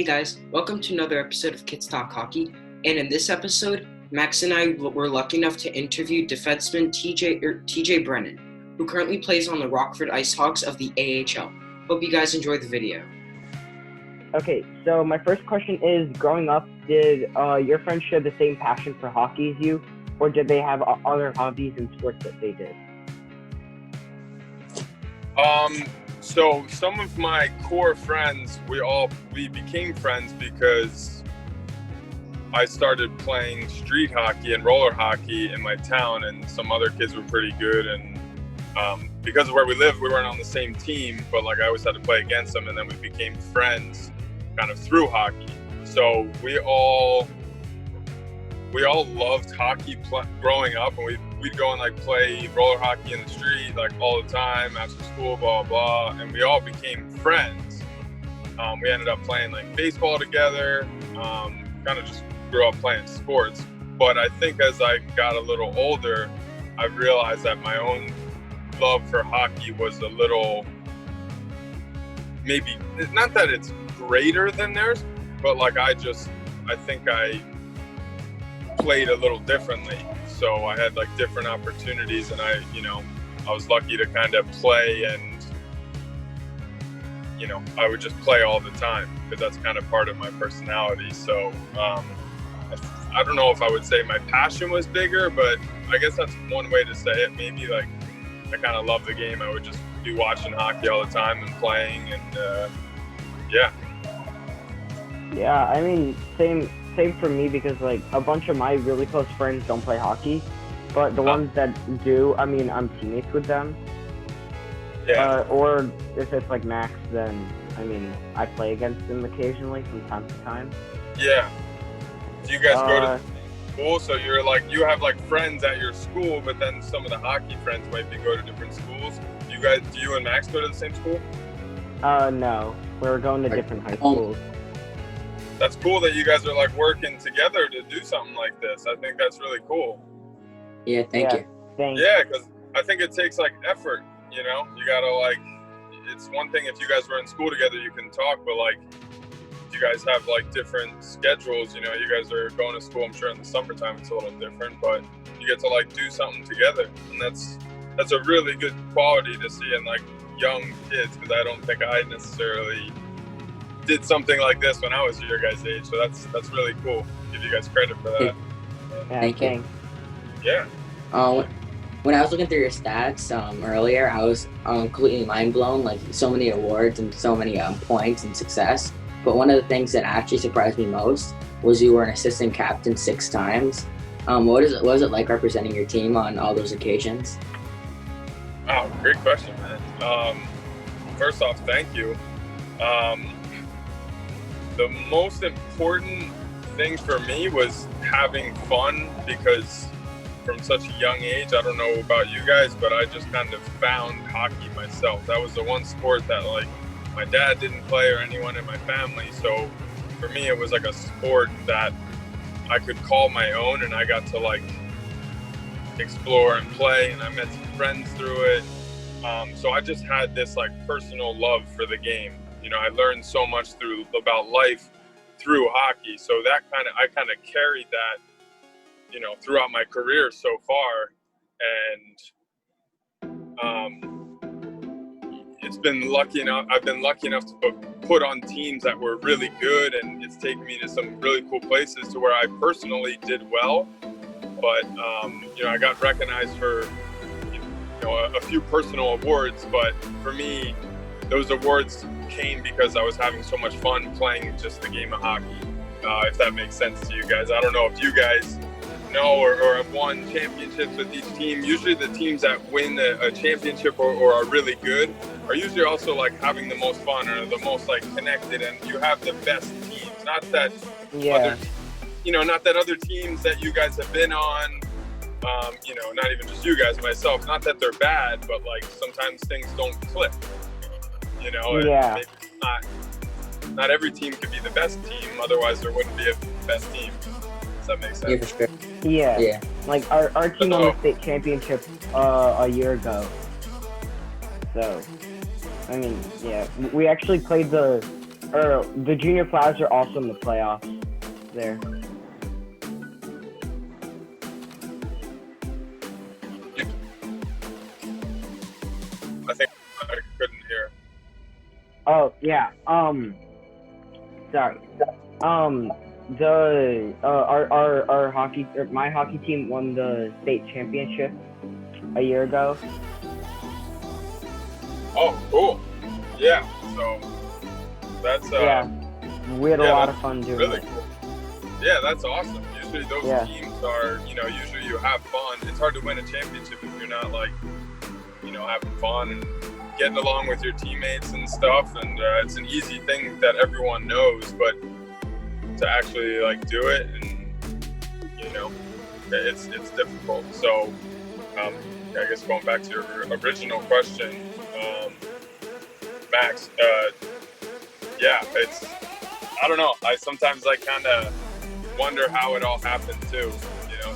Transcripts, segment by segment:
Hey guys, welcome to another episode of Kids Talk Hockey. And in this episode, Max and I were lucky enough to interview defenseman TJ Brennan, who currently plays on the Rockford IceHawks of the AHL. Hope you guys enjoy the video. Okay, so my first question is, growing up, did your friends share the same passion for hockey as you, or did they have other hobbies and sports that they did? So some of my core friends, we became friends because I started playing street hockey and roller hockey in my town, and some other kids were pretty good. And because of where we lived, we weren't on the same team, but I always had to play against them, and then we became friends kind of through hockey. So we all loved hockey growing up, and we'd go and play roller hockey in the street all the time after school, blah blah blah, and we all became friends. We ended up playing baseball together, kind of just grew up playing sports. But I think as I got a little older, I realized that my own love for hockey was a little, maybe not that it's greater than theirs, but I think I played a little differently. So I had different opportunities, and I was lucky to kind of play, and I would just play all the time because that's kind of part of my personality. So I don't know if I would say my passion was bigger, but I guess that's one way to say it. Maybe I kind of love the game. I would just be watching hockey all the time and playing, and yeah. Yeah, I mean, same for me, because a bunch of my really close friends don't play hockey, but the ones that do, I mean, I'm teammates with them. Yeah. Or if it's Max, then I mean, I play against them occasionally from time to time. Yeah. Do you guys go to school? So you're you have friends at your school, but then some of the hockey friends might go to different schools. Do you and Max go to the same school? No, we're going to different high schools. That's cool that you guys are working together to do something like this. I think that's really cool. Yeah, thank you. Thanks. Yeah, because I think it takes effort. You gotta it's one thing if you guys were in school together, you can talk, but you guys have different schedules. You guys are going to school. I'm sure in the summertime it's a little different, but you get to do something together, and that's a really good quality to see in young kids, because I don't think I necessarily did something like this when I was your guys' age. So that's really cool. Give you guys credit for that. Yeah, Thank you. Yeah. When I was looking through your stats earlier, I was completely mind blown. So many awards and so many points and success. But one of the things that actually surprised me most was you were an assistant captain 6 times. What was it like representing your team on all those occasions? Oh, great question, man. First off, thank you. The most important thing for me was having fun, because from such a young age, I don't know about you guys, but I just kind of found hockey myself. That was the one sport that my dad didn't play, or anyone in my family. So for me, it was a sport that I could call my own, and I got to explore and play, and I met some friends through it. So I just had this personal love for the game. I learned so much about life through hockey. So I kind of carried that, throughout my career so far. And I've been lucky enough to put on teams that were really good, and it's taken me to some really cool places to where I personally did well. But I got recognized for a few personal awards, but for me, those awards came because I was having so much fun playing just the game of hockey. If that makes sense to you guys. I don't know if you guys know or have won championships with each team. Usually the teams that win a championship or are really good are usually also having the most fun, or the most connected, and you have the best teams. Not that other teams that you guys have been on, not even just you guys, myself, not that they're bad, but sometimes things don't click. Yeah. Maybe not every team could be the best team, otherwise there wouldn't be a best team. Does that make sense? Yeah, for sure. Yeah. Our team won the state championship a year ago. So, I mean, yeah, we actually played the the junior Flyers are also in the playoffs there. I think I couldn't hear. Oh yeah. Sorry. Our hockey, my hockey team won the state championship a year ago. Oh, cool. Yeah. So that's Yeah, we had a lot of fun doing really it. cool. Yeah, that's awesome. Usually those teams are, usually you have fun. It's hard to win a championship if you're not like, having fun and getting along with your teammates and stuff. And it's an easy thing that everyone knows, but to actually like do it, and it's difficult. So I guess going back to your original question, Max, it's, I don't know. Sometimes I kind of wonder how it all happened too.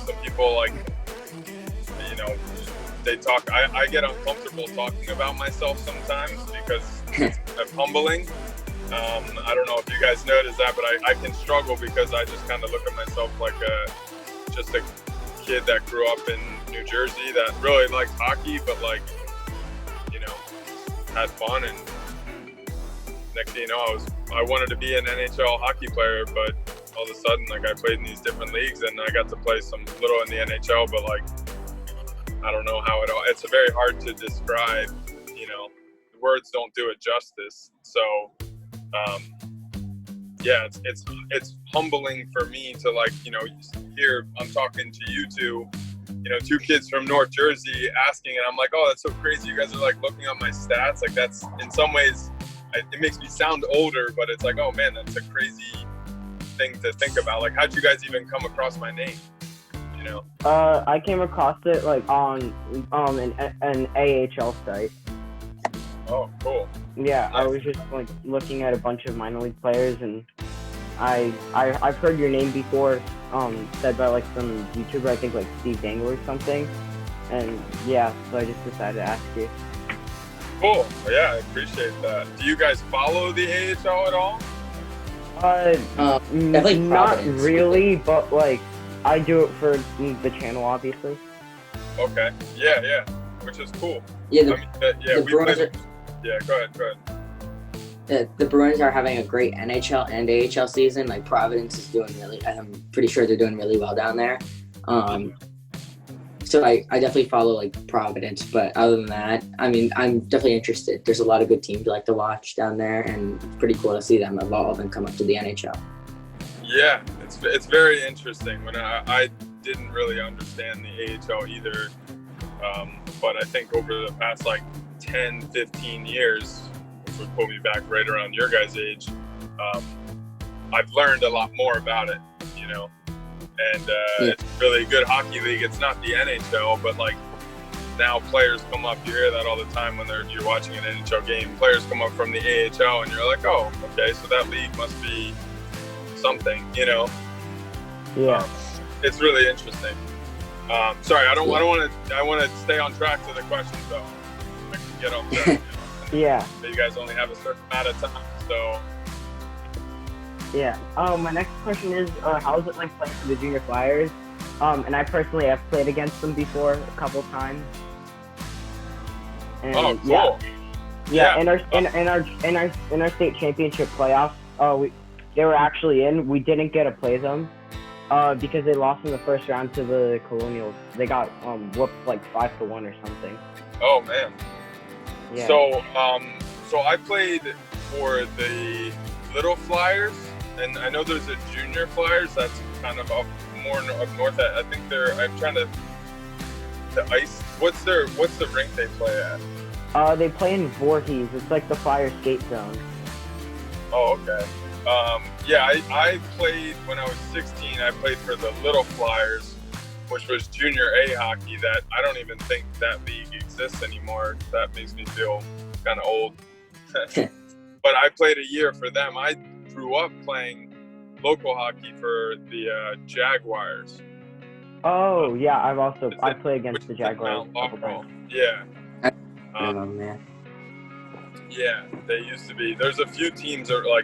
Some people they talk. I get uncomfortable talking about myself sometimes because it's humbling. I don't know if you guys notice that, but I can struggle because I just kind of look at myself like just a kid that grew up in New Jersey that really liked hockey, but had fun. And next thing you know, I wanted to be an NHL hockey player, but all of a sudden, I played in these different leagues and I got to play some little in the NHL, but I don't know how it's very hard to describe, the words don't do it justice. So, it's humbling for me to here I'm talking to you two, two kids from North Jersey asking, and I'm like, oh, that's so crazy. You guys are looking at my stats. That's in some ways, it makes me sound older, but it's oh man, that's a crazy thing to think about. How'd you guys even come across my name? I came across it on an AHL site. Oh, cool. Yeah, Nice. I was just looking at a bunch of minor league players, and I've heard your name before, said by some YouTuber, I think Steve Dangle or something, and yeah, so I just decided to ask you. Cool. Yeah, I appreciate that. Do you guys follow the AHL at all? Definitely not Providence. really, but I do it for the channel, obviously. Okay. Yeah. Which is cool. Yeah, the Bruins Yeah, go ahead. The Bruins are having a great NHL and AHL season. Providence is doing I'm pretty sure they're doing really well down there. So I definitely follow Providence, but other than that, I'm definitely interested. There's a lot of good teams to watch down there, and it's pretty cool to see them evolve and come up to the NHL. Yeah, it's very interesting. When I didn't really understand the AHL either, but I think over the past 10, 15 years, which would put me back right around your guys' age, I've learned a lot more about it, and it's really a good hockey league. It's not the NHL, but now players come up. You hear that all the time when you're watching an NHL game. Players come up from the AHL, and you're oh, okay, so that league must be something, Yeah. It's really interesting. Sorry, I want to stay on track to the questions though. I can get off track. Yeah. But you guys only have a certain amount of time, so. Yeah. My next question is, how is it playing for the Junior Flyers? And I personally have played against them before a couple times. And, oh, cool. Yeah. In our state championship playoffs, they were actually in. We didn't get to play them because they lost in the first round to the Colonials. They got whooped 5-1 or something. Oh man. Yeah. So I played for the Little Flyers, and I know there's a Junior Flyers that's kind of up more up north. I think I'm trying to. The ice. What's the rink they play at? They play in Voorhees. It's the Flyers skate zone. Oh, okay. I played when I was 16. I played for the Little Flyers, which was Junior A hockey. That I don't even think that league exists anymore. That makes me feel kind of old. But I played a year for them. I grew up playing local hockey for the Jaguars. Oh yeah, I play against the Jaguars. Yeah. Man. Yeah, they used to be. There's a few teams that are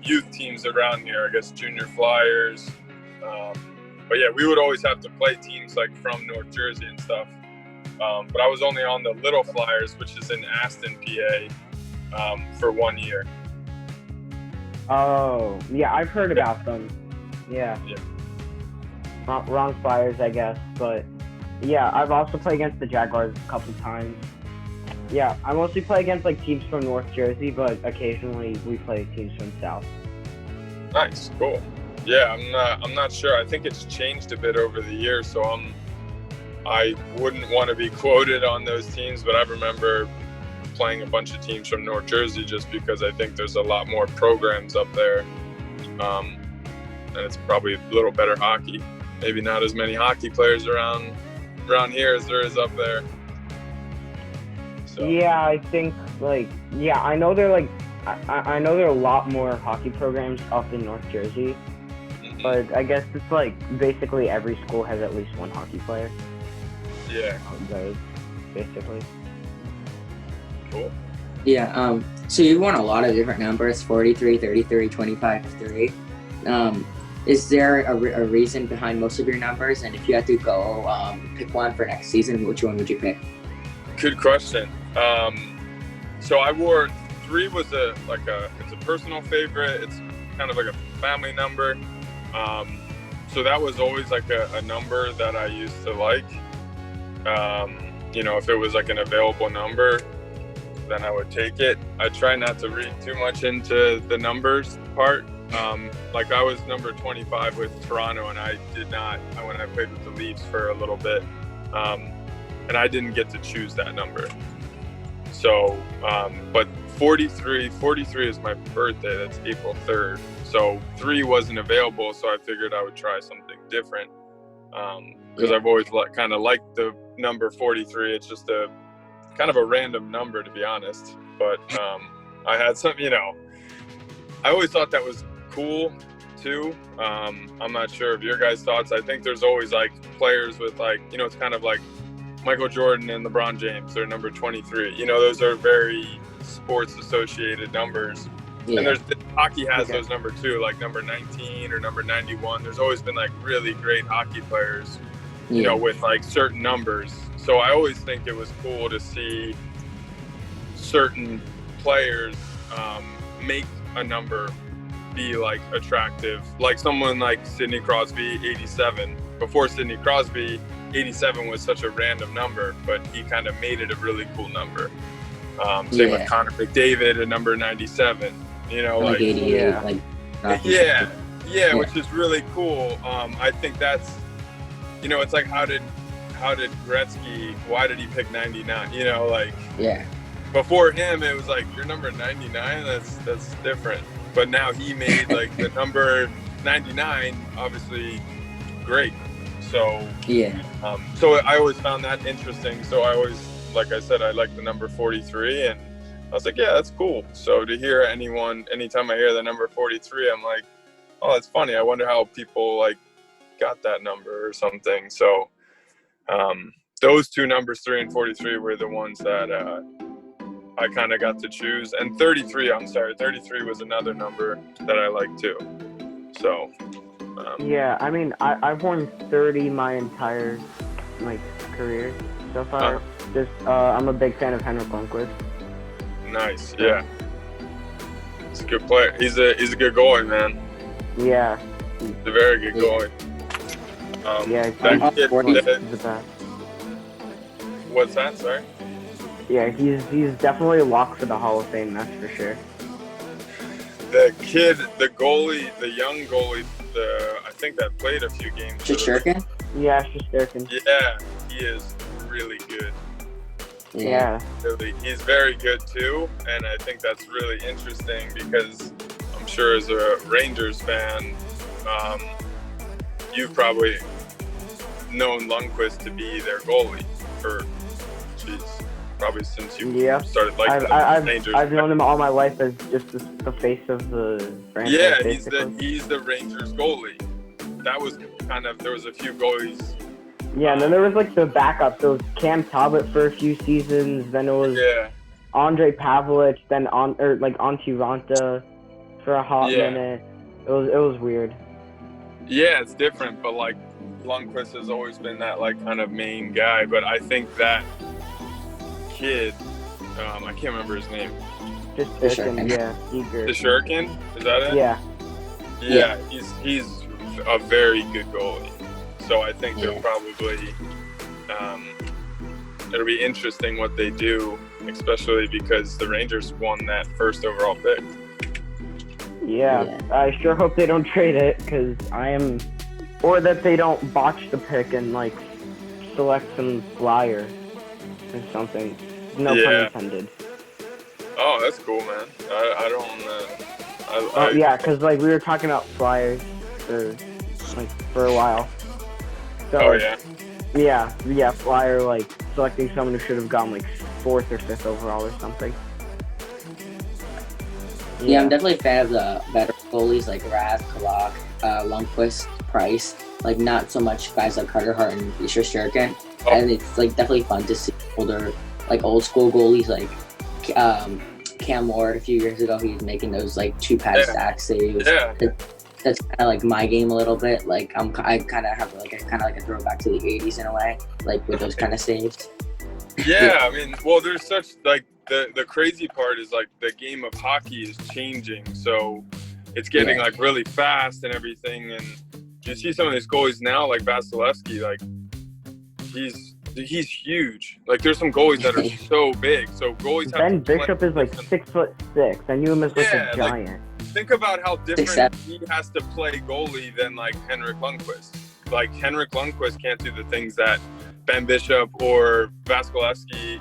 youth teams around here, I guess junior Flyers. But yeah, we would always have to play teams like from North Jersey and stuff. But I was only on the Little Flyers, which is in Aston, PA, for 1 year. Oh, yeah, I've heard about them. Yeah. Wrong Flyers, I guess, but yeah, I've also played against the Jaguars a couple times. Yeah, I mostly play against like teams from North Jersey, but occasionally we play teams from South. Nice, cool. Yeah, I'm not sure. I think it's changed a bit over the years, so I wouldn't want to be quoted on those teams, but I remember playing a bunch of teams from North Jersey just because I think there's a lot more programs up there, and it's probably a little better hockey. Maybe not as many hockey players around here as there is up there. So. Yeah, I think I know I know there are a lot more hockey programs up in North Jersey, but I guess it's like basically every school has at least one hockey player. Yeah. Basically. Cool. Yeah, so you won a lot of different numbers, 43, 33, 25, 3. Is there a reason behind most of your numbers? And if you had to go pick one for next season, which one would you pick? Good question. So I wore 3 was it's a personal favorite. It's kind of like a family number. So that was always like a number that I used to like. If it was like an available number, then I would take it. I try not to read too much into the numbers part. Like I was number 25 with Toronto, and when I played with the Leafs for a little bit, and I didn't get to choose that number. So, but 43 is my birthday. That's April 3rd. So 3 wasn't available, so I figured I would try something different. Because I've always kind of liked the number 43. It's just a kind of a random number, to be honest. But I had some, I always thought that was cool too. I'm not sure of your guys' thoughts. I think there's always like players with like, it's kind of like Michael Jordan and LeBron James. They're number 23. Those are very sports associated numbers. Yeah. And hockey has those number too, like number 19 or number 91. There's always been like really great hockey players, with like certain numbers. So I always think it was cool to see certain players make a number be like attractive. Like someone like Sidney Crosby, 87. Before Sidney Crosby, 87 was such a random number, but he kind of made it a really cool number. Same with Connor McDavid at number 97. Like 88, which is really cool. I think that's, it's like how did Gretzky, why did he pick 99? Before him it was like, you're number 99, that's different. But now he made like the number 99 obviously great. So so I always found that interesting. So I always, like I said, I like the number 43, and I was like, yeah, that's cool. So to hear anytime I hear the number 43, I'm like, oh, that's funny. I wonder how people like got that number or something. So those 2 numbers, 3 and 43, were the ones that I kind of got to choose. And 33 was another number that I like too. So yeah, I mean, I've worn 30 my entire career so far. I'm a big fan of Henrik Lundqvist. Nice, yeah. He's a good player. He's a good goalie, man. Yeah. He's a very good goalie. He's the best. What's that, sorry? Yeah, he's definitely a lock for the Hall of Fame, that's for sure. The kid, the goalie, the young goalie, I think that played a few games. Shesterkin? Yeah, Shesterkin. Yeah, he is really good. Yeah. Really, he's very good too, and I think that's really interesting because I'm sure as a Rangers fan, you've probably known Lundqvist to be their goalie for, probably since you started liking the Rangers. I've known him all my life as just the face of the franchise. Yeah, he's the Rangers goalie. That was there was a few goalies. Yeah, and then there was like the backup. So it was Cam Talbot for a few seasons. Then it was Andre Pavlich. Then Antti Ranta for a hot minute. It was weird. Yeah, it's different, but like Lundqvist has always been that like kind of main guy. But I think that kid, I can't remember his name. Just Shurkin, yeah, Eager. The Shurkin, is that it? Yeah. Yeah, he's a very good goalie. So I think they're probably it'll be interesting what they do, especially because the Rangers won that first overall pick. Yeah, I sure hope they don't trade it, because or that they don't botch the pick and like select some flyer or something. No pun intended. Oh, that's cool, man. I don't. Yeah, because like we were talking about flyers for a while. So, yeah, flyer like selecting someone who should have gone like 4th or 5th overall or something. Yeah, I'm definitely a fan of the better goalies like Rath, Kalak, Lundqvist, Price. Like not so much guys like Carter Hart and Isha Shurkin. And it's like definitely fun to see old school goalies like Cam Ward a few years ago. He was making those like 2-pad stack saves. Yeah. That's kind of like my game a little bit. Like I kind of have like a throwback to the '80s in a way, like with those kind of saves. Yeah, I mean, well, there's such like the crazy part is like the game of hockey is changing, so it's getting like really fast and everything. And you see some of these goalies now, like Vasilevsky, like he's huge. Like there's some goalies that are so big. So goalies Ben Bishop is like 6'6". I knew him as like a giant. Like, think about how different he has to play goalie than like Henrik Lundqvist. Like Henrik Lundqvist can't do the things that Ben Bishop or Vasilevsky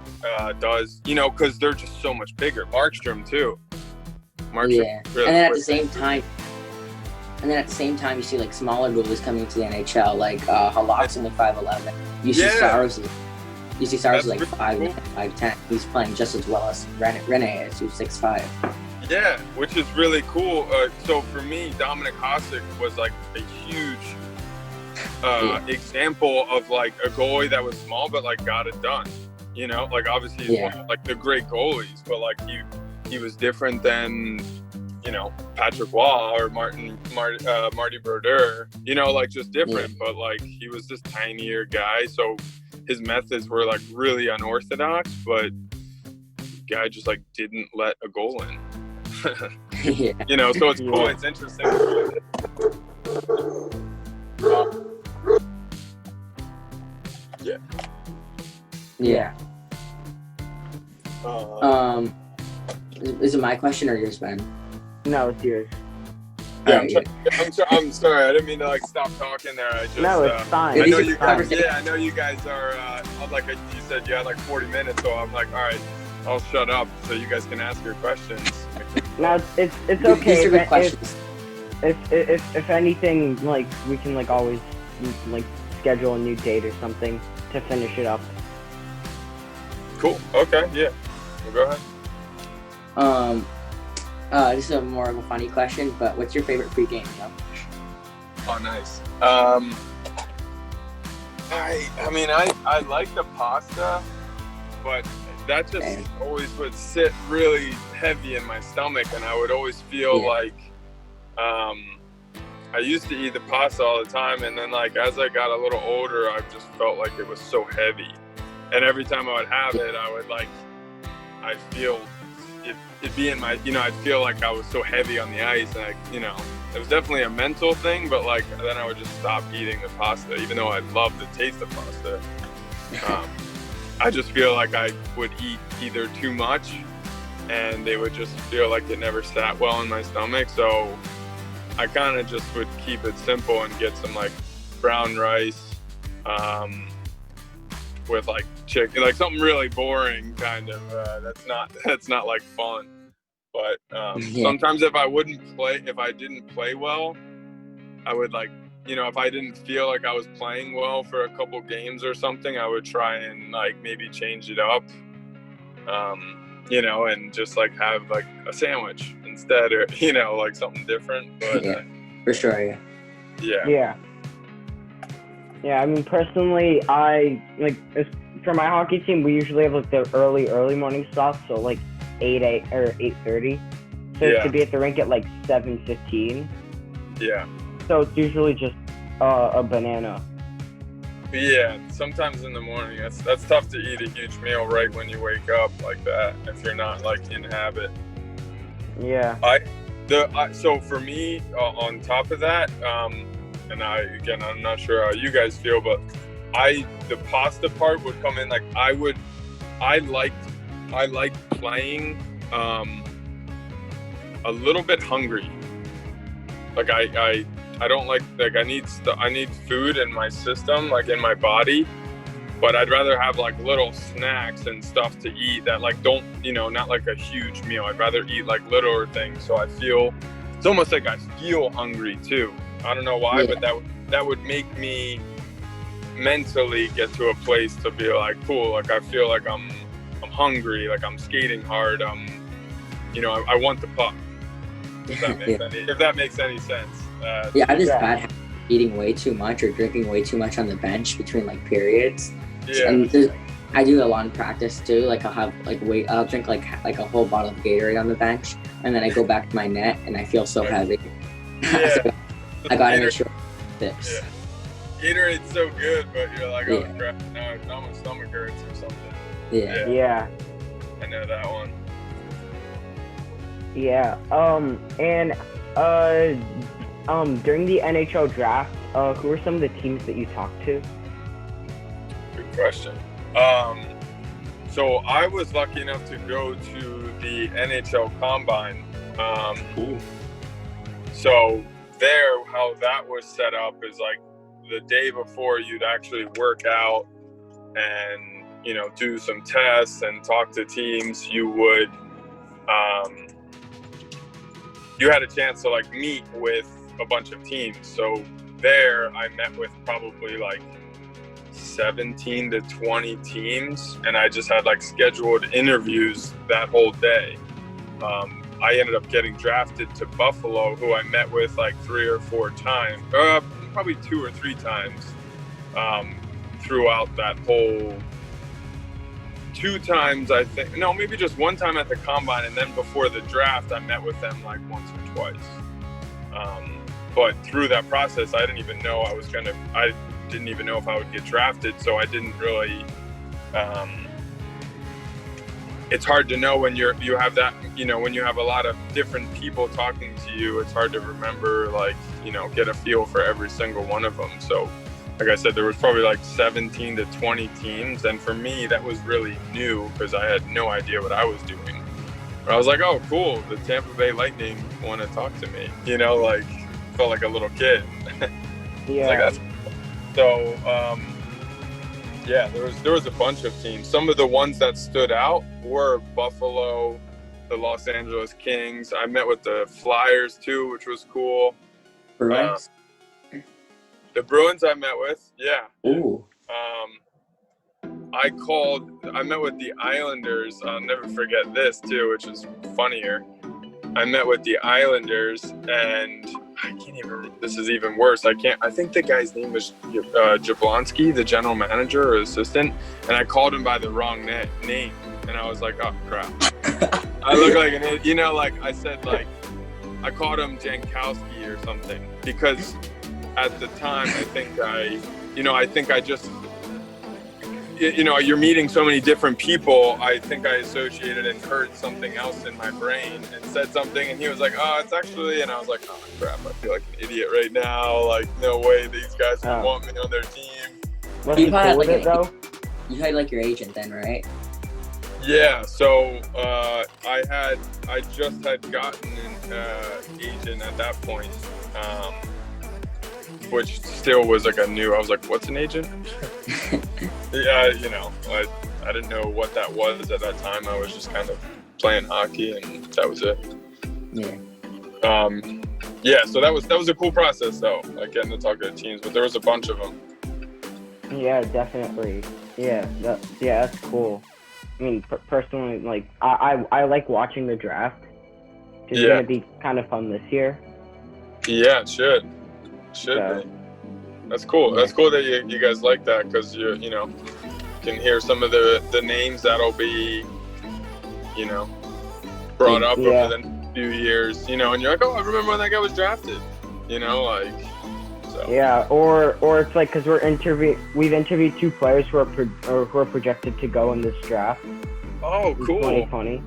does, because they're just so much bigger. Markstrom too. Really and then at the same time, you see like smaller goalies coming into the NHL, like Halak's only 5'11". You see Saros is like 5'10". 5'10". He's playing just as well as Rene is, who's 6'5". Yeah, which is really cool. So for me, Dominik Hasek was like a huge example of like a goalie that was small but like got it done. Like obviously he's one of like the great goalies, but like he was different than Patrick Waugh or Marty Brodeur. Like just different, but like he was this tinier guy, so his methods were like really unorthodox, but the guy just like didn't let a goal in. So it's cool. It's interesting. Yeah. Is it my question or yours, Ben? No, it's yours. Yeah, I'm sorry. I didn't mean to like stop talking there. No, it's fine. I know you guys are like you said, you had like 40 minutes, so I'm like, all right, I'll shut up so you guys can ask your questions. No, it's okay. These are good questions. If anything, like we can like always like schedule a new date or something to finish it up. Cool. Okay. Yeah. Well, go ahead. This is a more of a funny question, but what's your favorite pregame meal? Oh, nice. I mean, I like the pasta, but that just always would sit really heavy in my stomach, and I would always feel like I used to eat the pasta all the time, and then like as I got a little older, I just felt like it was so heavy, and every time I would have it, I would like I'd feel it'd be in my I'd feel like I was so heavy on the ice, and it was definitely a mental thing, but like then I would just stop eating the pasta, even though I love the taste of pasta. I just feel like I would eat either too much and they would just feel like it never sat well in my stomach. So I kind of just would keep it simple and get some like brown rice with like chicken, like something really boring kind of. That's not like fun. But sometimes if I didn't play well, I would like, if I didn't feel like I was playing well for a couple games or something, I would try and like maybe change it up, and just like have like a sandwich instead, or like something different. But for sure. Yeah. I mean, personally, I like for my hockey team, we usually have like the early morning stuff, so like 8 or 8:30. So Yeah. to be at the rink at like 7:15. Yeah. So it's usually just a banana. Yeah, sometimes in the morning, that's tough to eat a huge meal right when you wake up like that if you're not like in habit. Yeah. So for me, on top of that, and I'm not sure how you guys feel, but the pasta part would come in. Like I liked playing a little bit hungry. Like I don't like I need food in my system, like in my body, but I'd rather have like little snacks and stuff to eat that like don't, not like a huge meal. I'd rather eat like littler things. So it's almost like I feel hungry too. I don't know why, but that would make me mentally get to a place to be like, cool, like I feel like I'm hungry, like I'm skating hard. I want the puck. If that makes any sense. I have this bad habit of eating way too much or drinking way too much on the bench between like periods. Yeah. And I do a lot in practice too. Like I'll drink like a whole bottle of Gatorade on the bench, and then I go back to my net and I feel so heavy. Yeah. So I gotta make sure this. Yeah. Gatorade's so good, but you're like, oh crap, now my stomach hurts or something. Yeah. I know that one. Yeah. During the NHL draft, who were some of the teams that you talked to? Good question. So I was lucky enough to go to the NHL Combine. So there, how that was set up is like the day before you'd actually work out and, do some tests and talk to teams, you would, you had a chance to like meet with a bunch of teams. So there I met with probably like 17 to 20 teams, and I just had like scheduled interviews that whole day. I ended up getting drafted to Buffalo, who I met with like 3 or 4 times, probably 2 or 3 times throughout that whole 2 times, I think. No, maybe just 1 time at the Combine, and then before the draft, I met with them like once or twice. But through that process, I didn't even know I didn't even know if I would get drafted, so I didn't really. It's hard to know when you have that, when you have a lot of different people talking to you. It's hard to remember, like, get a feel for every single one of them. So, like I said, there was probably like 17 to 20 teams, and for me, that was really new because I had no idea what I was doing. But I was like, oh, cool, the Tampa Bay Lightning want to talk to me. Like, felt like a little kid. Yeah. Like, that's so. There was a bunch of teams. Some of the ones that stood out were Buffalo, the Los Angeles Kings. I met with the Flyers too, which was cool. Bruins? The Bruins I met with, yeah. Ooh. I met with the Islanders. I'll never forget this too, which is funnier. I met with the Islanders, and I can't even remember. This is even worse. I think the guy's name was Jablonski, the general manager or assistant, and I called him by the wrong name, and I was like, oh crap. I look like an idiot. Like I said, like I called him Jankowski or something, because at the time I think I just, you're meeting so many different people. I think I associated and heard something else in my brain and said something, and he was like, oh, it's actually, and I was like, oh crap, I feel like an idiot right now. Like, no way these guys would want me on their team. Was he cool with it though? You had like your agent then, right? Yeah, so I just had gotten an agent at that point, which still was like I was like, what's an agent? Yeah, I didn't know what that was at that time. I was just kind of playing hockey, and that was it. Yeah. So that was a cool process though, like getting to talk to the teams, but there was a bunch of them. Yeah, definitely. Yeah, that's cool. I mean, personally, like I like watching the draft. It's gonna be kind of fun this year. Yeah, it should be. That's cool. Yeah. That's cool that you guys like that, because you can hear some of the names that'll be brought up over few years, you know, and you're like, oh, I remember when that guy was drafted, you know, like, so. Yeah, or it's like because we've interviewed 2 players who are projected to go in this draft. Oh, in cool. 2020.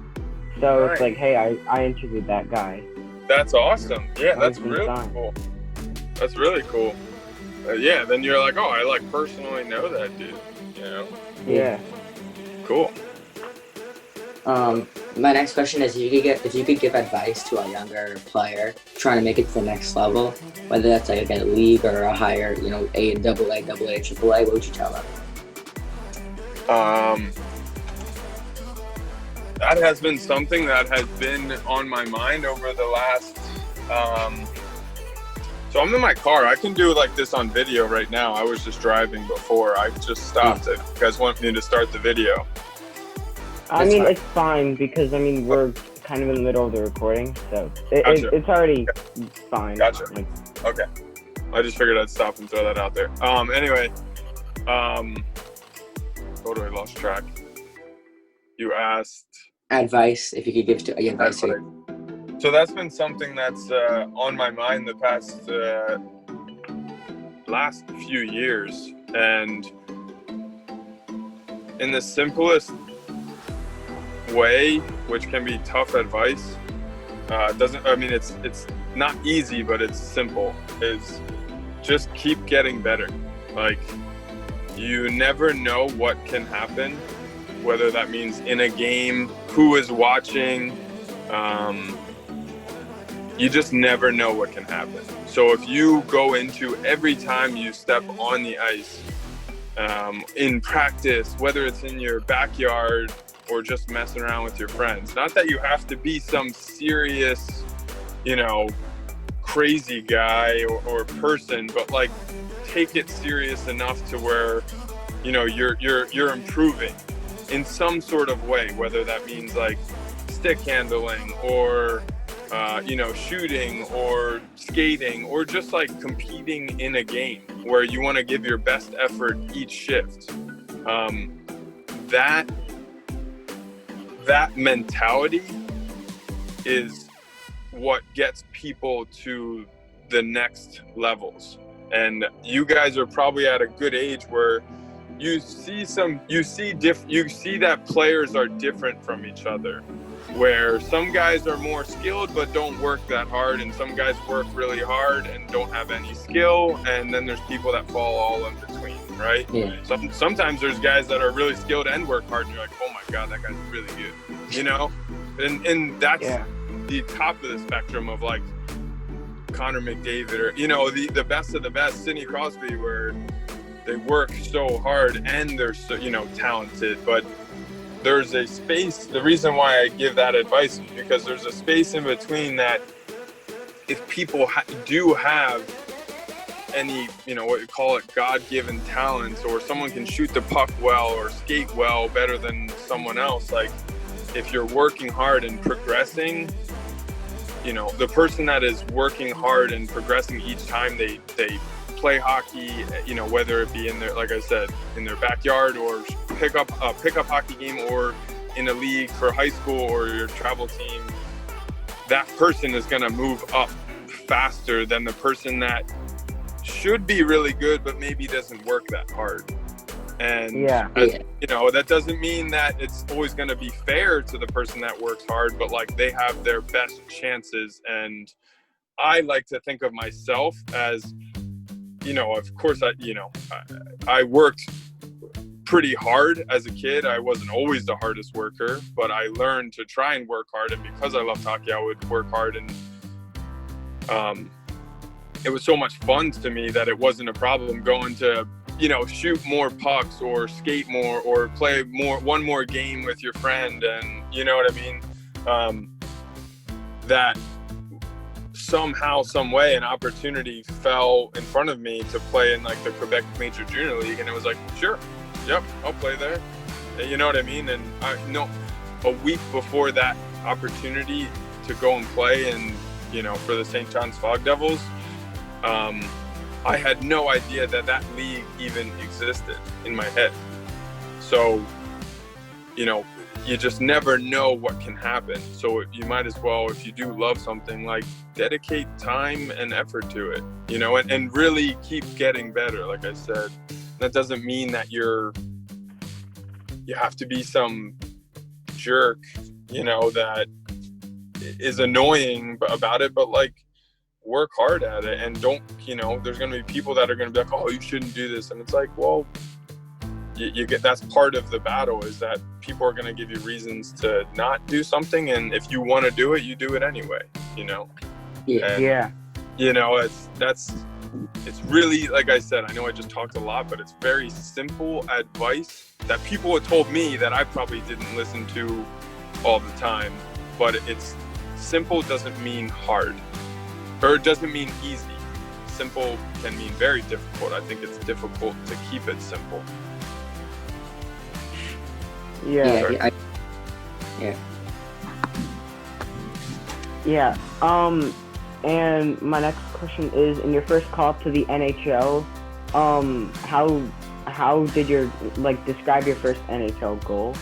So Right. it's like, hey, I interviewed that guy. That's awesome. Yeah, that's been really fun. cool. That's really cool. Yeah, then you're like, oh, I like personally know that dude, you know? Yeah. Cool. My next question is if you could give advice to a younger player trying to make it to the next level, whether that's like a league or a higher, you know, AA, AAA, what would you tell them? That has been something that has been on my mind over the last, so I'm in my car. I can do like this on video right now. I was just driving before. I just stopped. If you guys want me to start the video. I mean, it's fine because, I mean, we're kind of in the middle of the recording, so Gotcha. it's already fine. Gotcha. Like, Okay. I just figured I'd stop and throw that out there. Anyway, what do I lost track? You asked Advice, if you could give to advice to. So that's been something that's on my mind the past last few years, and in the simplest way, which can be tough advice, it's not easy, but it's simple, is just keep getting better. Like, you never know what can happen, whether that means in a game, who is watching, you just never know what can happen. So if you go into every time you step on the ice, in practice, whether it's in your backyard or just messing around with your friends, not that you have to be some serious, you know, crazy guy or person, but like take it serious enough to where, you know, you're improving in some sort of way, whether that means like stick handling or shooting or skating or just like competing in a game where you want to give your best effort each shift. That mentality is what gets people to the next levels. And you guys are probably at a good age where you see that players are different from each other, where some guys are more skilled but don't work that hard, and some guys work really hard and don't have any skill, and then there's people that fall all in between, right? Yeah. Sometimes there's guys that are really skilled and work hard, and you're like, oh my god, that guy's really good, you know? And that's the top of the spectrum of like Connor McDavid, or, you know, the best of the best, Sidney Crosby, where they work so hard and they're so, you know, talented, but there's a space. The reason why I give that advice is because there's a space in between that if people do have any, you know, what you call it, God-given talents, or someone can shoot the puck well or skate well better than someone else, like if you're working hard and progressing, you know, the person that is working hard and progressing each time they play hockey, you know, whether it be in their, like I said, in their backyard or pickup hockey game, or in a league for high school or your travel team, that person is going to move up faster than the person that should be really good but maybe doesn't work that hard. And you know, that doesn't mean that it's always going to be fair to the person that works hard, but like they have their best chances. And I like to think of myself as, you know, of course, I worked pretty hard as a kid. I wasn't always the hardest worker, but I learned to try and work hard. And because I loved hockey, I would work hard. And it was so much fun to me that it wasn't a problem going to, you know, shoot more pucks or skate more or play one more game with your friend. And you know what I mean? That somehow, some way, an opportunity fell in front of me to play in like the Quebec Major Junior League, and it was like, sure, yep, I'll play there. You know what I mean? And I know a week before that opportunity to go and play, and you know, for the St. John's Fog Devils, I had no idea that league even existed in my head. So, you know, you just never know what can happen. So you might as well, if you do love something, like dedicate time and effort to it, you know, and really keep getting better. Like I said, that doesn't mean that you have to be some jerk, you know, that is annoying about it, but like work hard at it, and don't, you know, there's going to be people that are going to be like, oh, you shouldn't do this. And it's like, well, you get, that's part of the battle, is that people are going to give you reasons to not do something, and if you want to do it, you do it anyway, you know. Yeah. You know, it's really, like I said, I know I just talked a lot, but it's very simple advice that people had told me that I probably didn't listen to all the time. But it's simple doesn't mean hard, or it doesn't mean easy. Simple can mean very difficult. I think it's difficult to keep it simple. Yeah. And my next question is, in your first call up to the NHL, how did your, like, describe your first NHL goal?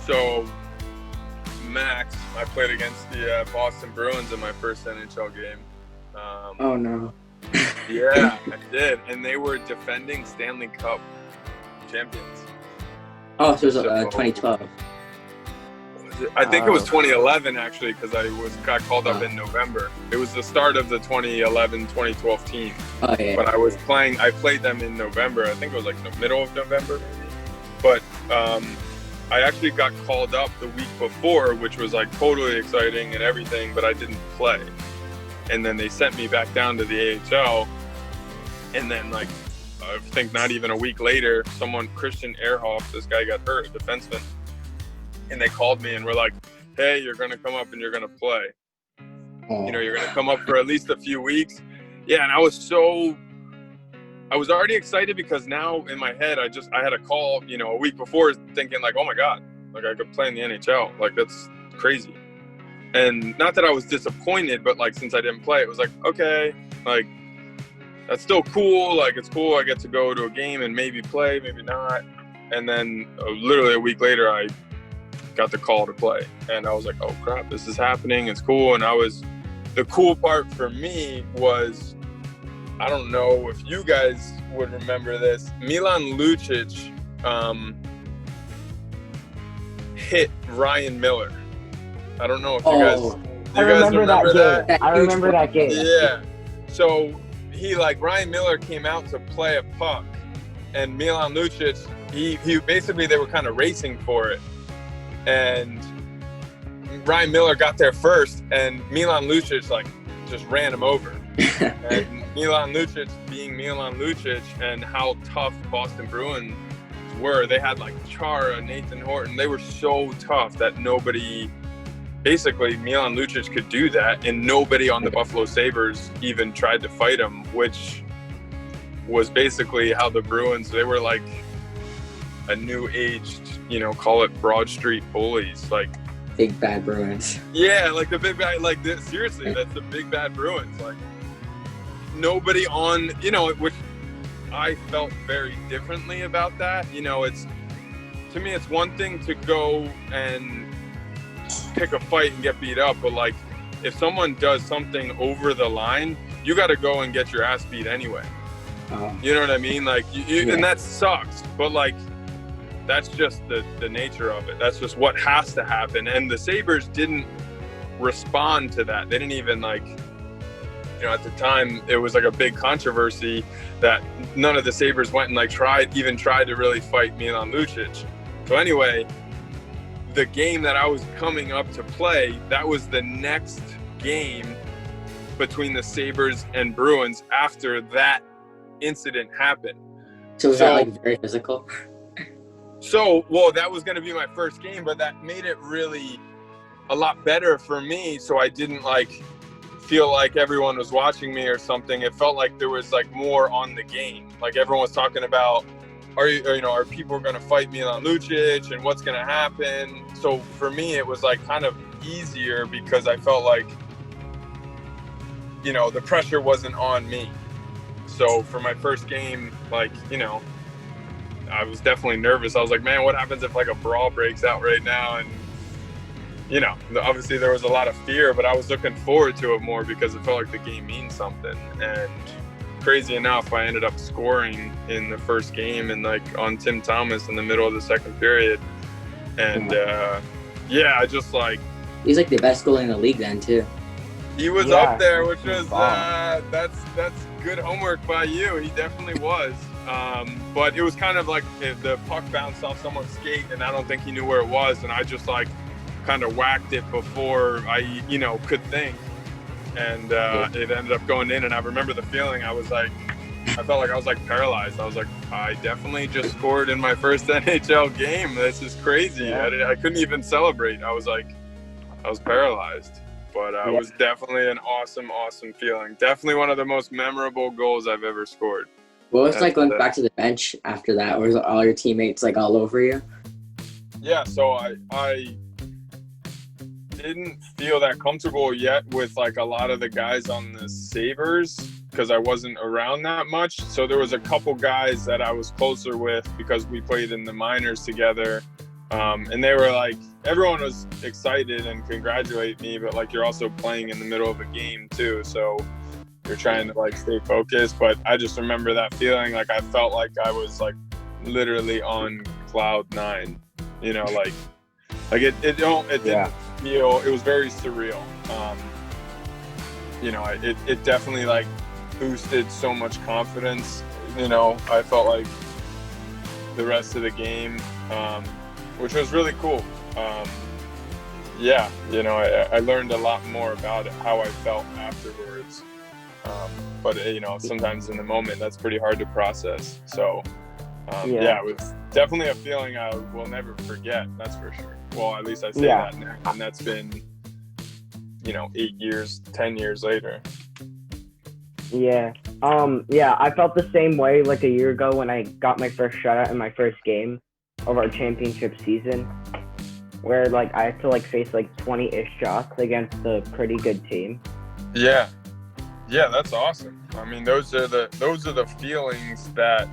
So Max, I played against the Boston Bruins in my first NHL game. Oh no. Yeah, I did, and they were defending Stanley Cup champions. Oh, so it was 2012. I think it was 2011 actually, because I got called up in November. It was the start of the 2011-2012 team. Oh yeah. But I played them in November. I think it was like the middle of November maybe. But I actually got called up the week before, which was like totally exciting and everything, but I didn't play. And then they sent me back down to the AHL, and then like I think not even a week later, Christian Ehrhoff, this guy got hurt, a defenseman. And they called me and were like, hey, you're going to come up and you're going to play. You know, you're going to come up for at least a few weeks. Yeah, and I was already excited, because now in my head, I had a call, you know, a week before, thinking like, oh my God, like I could play in the NHL. Like, that's crazy. And not that I was disappointed, but like, since I didn't play, it was like, okay, like that's still cool. Like, it's cool. I get to go to a game and maybe play, maybe not. And then literally a week later, I got the call to play, and I was like, oh crap, this is happening. It's cool. And the cool part for me was, I don't know if you guys would remember this, Milan Lucic hit Ryan Miller. I don't know if you guys remember that? I remember that game. Yeah. So Ryan Miller came out to play a puck, and Milan Lucic, he basically, they were kind of racing for it. And Ryan Miller got there first, and Milan Lucic like just ran him over. And Milan Lucic, being Milan Lucic, and how tough Boston Bruins were, they had like Chara, Nathan Horton. They were so tough that basically Milan Lucic could do that, and nobody on the Buffalo Sabres even tried to fight him, which was basically how the Bruins, they were like a new aged, you know, call it Broad Street bullies, like big bad Bruins. Yeah, like the big bad, like this, seriously, that's the big bad Bruins. Like nobody on, you know, which I felt very differently about that. You know, to me, it's one thing to go and pick a fight and get beat up, but like if someone does something over the line, you got to go and get your ass beat anyway. You know what I mean? Like and that sucks, but like that's just the nature of it. That's just what has to happen. And the Sabres didn't respond to that. They didn't even like, you know, at the time it was like a big controversy that none of the Sabres went and like tried to really fight Milan Lucic. So anyway, the game that I was coming up to play, that was the next game between the Sabres and Bruins after that incident happened. So was that like very physical? So, well, that was going to be my first game, but that made it really a lot better for me. So I didn't like feel like everyone was watching me or something. It felt like there was like more on the game. Like everyone was talking about, are people going to fight Milan Lucic and what's going to happen? So for me, it was like kind of easier because I felt like, you know, the pressure wasn't on me. So for my first game, like, you know, I was definitely nervous. I was like, man, what happens if like a brawl breaks out right now? And you know, obviously there was a lot of fear, but I was looking forward to it more because it felt like the game means something. And crazy enough, I ended up scoring in the first game and like on Tim Thomas in the middle of the second period. And I just like, he's like the best goalie in the league then too. he was up there, which was that's good homework by you. He definitely was. But it was kind of like if the puck bounced off someone's skate and I don't think he knew where it was, and I just like kind of whacked it before I, you know, could think, and it ended up going in. And I remember the feeling. I felt like I was like paralyzed. I was like, I definitely just scored in my first NHL game. This is crazy. I couldn't even celebrate. I was paralyzed. But it was definitely an awesome feeling. Definitely one of the most memorable goals I've ever scored. What was it like going back to the bench after that? Was all your teammates like all over you? Yeah, so I didn't feel that comfortable yet with like a lot of the guys on the Sabres because I wasn't around that much. So there was a couple guys that I was closer with because we played in the minors together. And they were like, everyone was excited and congratulate me, but like you're also playing in the middle of a game too. So you're trying to like stay focused. But I just remember that feeling. Like I felt like I was like literally on cloud 9, you know, like it didn't feel, it was very surreal. You know, it definitely like boosted so much confidence. You know, I felt like the rest of the game, which was really cool. You know, I learned a lot more about it, how I felt afterwards. But you know, sometimes in the moment, that's pretty hard to process. So, it was definitely a feeling I will never forget. That's for sure. Well, at least I say that now, and that's been, you know, 8 years, 10 years later. Yeah. I felt the same way like a year ago when I got my first shutout in my first game of our championship season, where like I had to like face like 20-ish shots against a pretty good team. Yeah, that's awesome. I mean, those are the feelings that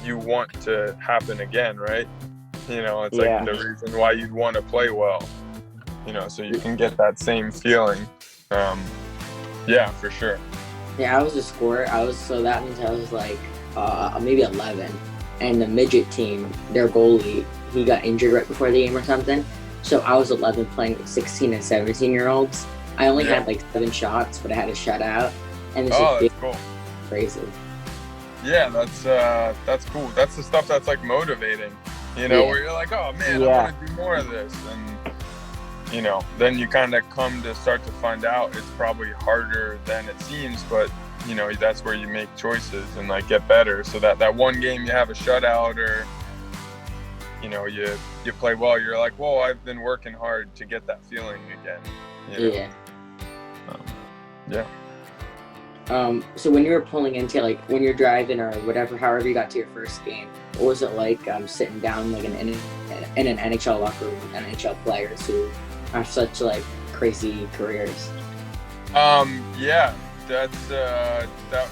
you want to happen again, right? You know, it's like the reason why you'd want to play well. You know, so you can get that same feeling. For sure. Yeah, I was a scorer. So that means I was like maybe 11. And the midget team, their goalie, he got injured right before the game or something. So I was 11 playing with 16 and 17-year-olds. I only had like 7 shots, but I had a shutout. And that's cool. Crazy. Yeah, that's cool. That's the stuff that's like motivating, you know, where you're like, oh man, I want to do more of this. And, you know, then you kind of come to start to find out it's probably harder than it seems, but you know, that's where you make choices and like get better. So that one game you have a shutout or, you know, you play well, you're like, whoa, I've been working hard to get that feeling again. You know? So when you were pulling into, like, when you're driving or whatever, however you got to your first game, what was it like sitting down like in an NHL locker room with NHL players who have such like crazy careers? That's that.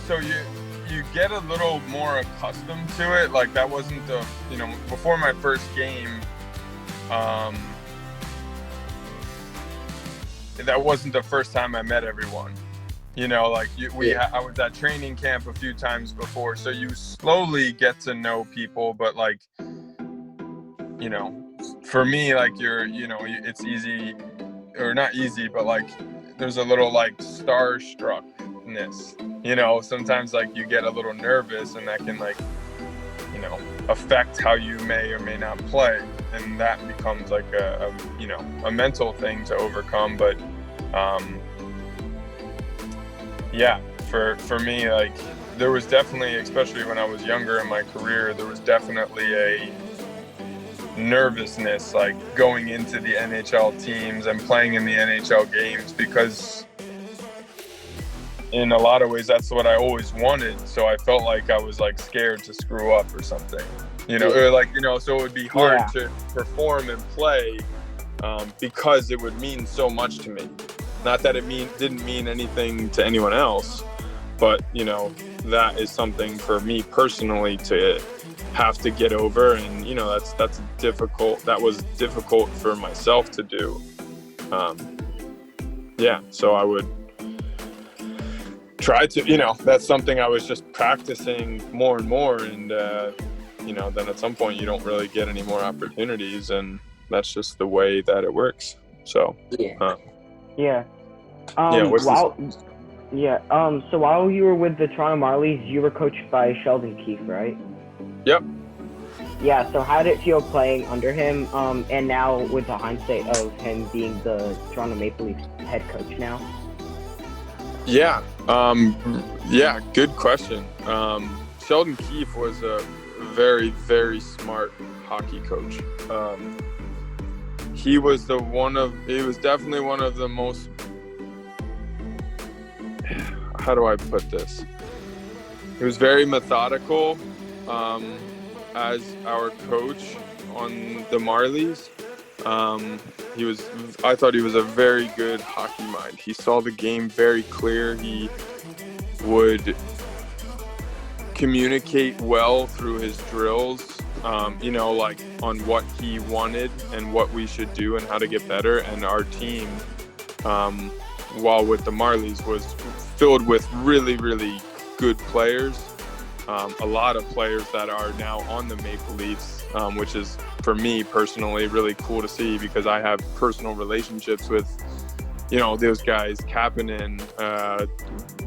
So you get a little more accustomed to it. Like that wasn't the, you know, before my first game, that wasn't the first time I met everyone. You know, like I was at training camp a few times before, so you slowly get to know people. But like, you know, for me, like it's easy, or not easy, but like there's a little like starstruckness. You know, sometimes like you get a little nervous, and that can like, you know, affect how you may or may not play, and that becomes like a mental thing to overcome. But for me, like there was definitely, especially when I was younger in my career, there was definitely a nervousness like going into the NHL teams and playing in the NHL games, because in a lot of ways that's what I always wanted. So I felt like I was like scared to screw up or something, you know, or like, you know, so it would be hard to perform and play because it would mean so much to me. Not that it didn't mean anything to anyone else, but you know, that is something for me personally to have to get over, and that was difficult for myself to do. So I would try to, that's something I was just practicing more and more, and then at some point you don't really get any more opportunities, and that's just the way that it works. So So while you were with the Toronto Marlies, you were coached by Sheldon Keefe, right? Yep. Yeah, so how did it feel playing under him, and now with the hindsight of him being the Toronto Maple Leafs head coach now? Good question. Sheldon Keefe was a very, very smart hockey coach. He was definitely one of the most, how do I put this? He was very methodical as our coach on the Marlies. I thought he was a very good hockey mind. He saw the game very clear. He would communicate well through his drills, like on what he wanted and what we should do and how to get better. And our team, while with the Marlies, was filled with really, really good players. A lot of players that are now on the Maple Leafs, which is, for me personally, really cool to see, because I have personal relationships with, those guys, Kapanen,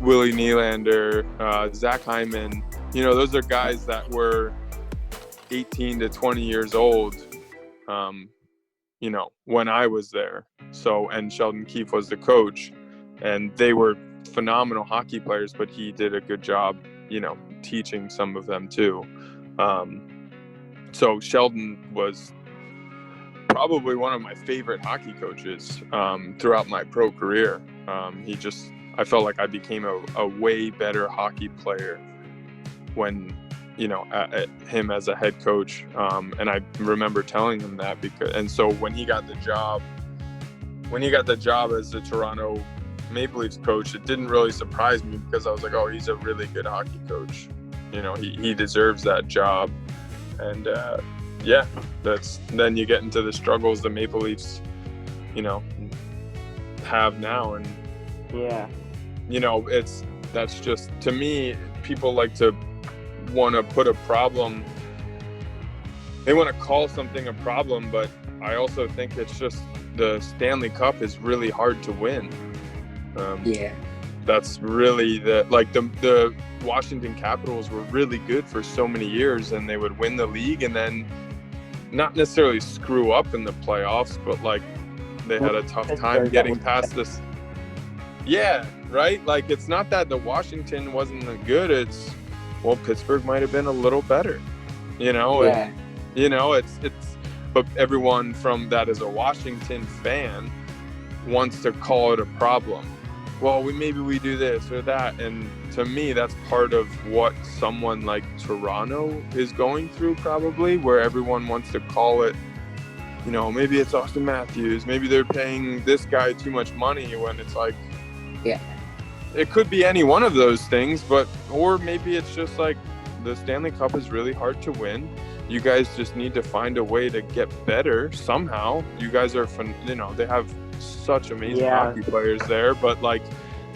Willie Nylander, Zach Hyman. Those are guys that were 18 to 20 years old, when I was there. So, and Sheldon Keefe was the coach, and they were phenomenal hockey players, but he did a good job, teaching some of them too. So Sheldon was probably one of my favorite hockey coaches throughout my pro career. I felt like I became a way better hockey player when, at him as a head coach. And I remember telling him that, so when he got the job as the Toronto Maple Leafs coach, it didn't really surprise me, because I was like, oh, he's a really good hockey coach. He deserves that job. And then you get into the struggles the Maple Leafs, have now. And that's just, to me, people like to want to put a problem, they want to call something a problem, but I also think it's just, the Stanley Cup is really hard to win. That's really the Washington Capitals were really good for so many years, and they would win the league and then not necessarily screw up in the playoffs, but they had a tough time getting past this. Yeah, right? It's not that the Washington wasn't good, it's, well, Pittsburgh might have been a little better, but everyone from that as a Washington fan wants to call it a problem. Well, maybe we do this or that. And to me, that's part of what someone like Toronto is going through, probably, where everyone wants to call it, maybe it's Austin Matthews, maybe they're paying this guy too much money, when it's it could be any one of those things, or maybe it's just the Stanley Cup is really hard to win. You guys just need to find a way to get better somehow. You guys are, they have such amazing hockey players there, but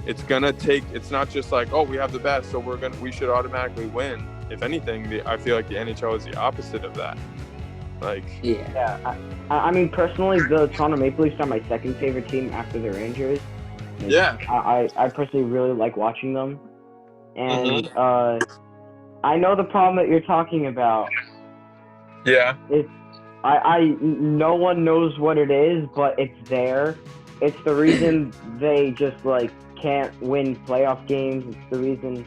it's gonna take, it's not just oh, we have the best, so we should automatically win. If anything, I feel like the NHL is the opposite of that. I mean, personally, the Toronto Maple Leafs are my second favorite team after the Rangers. I personally really like watching them, and I know the problem that you're talking about. It's no one knows what it is, but it's there. It's the reason they just can't win playoff games. It's the reason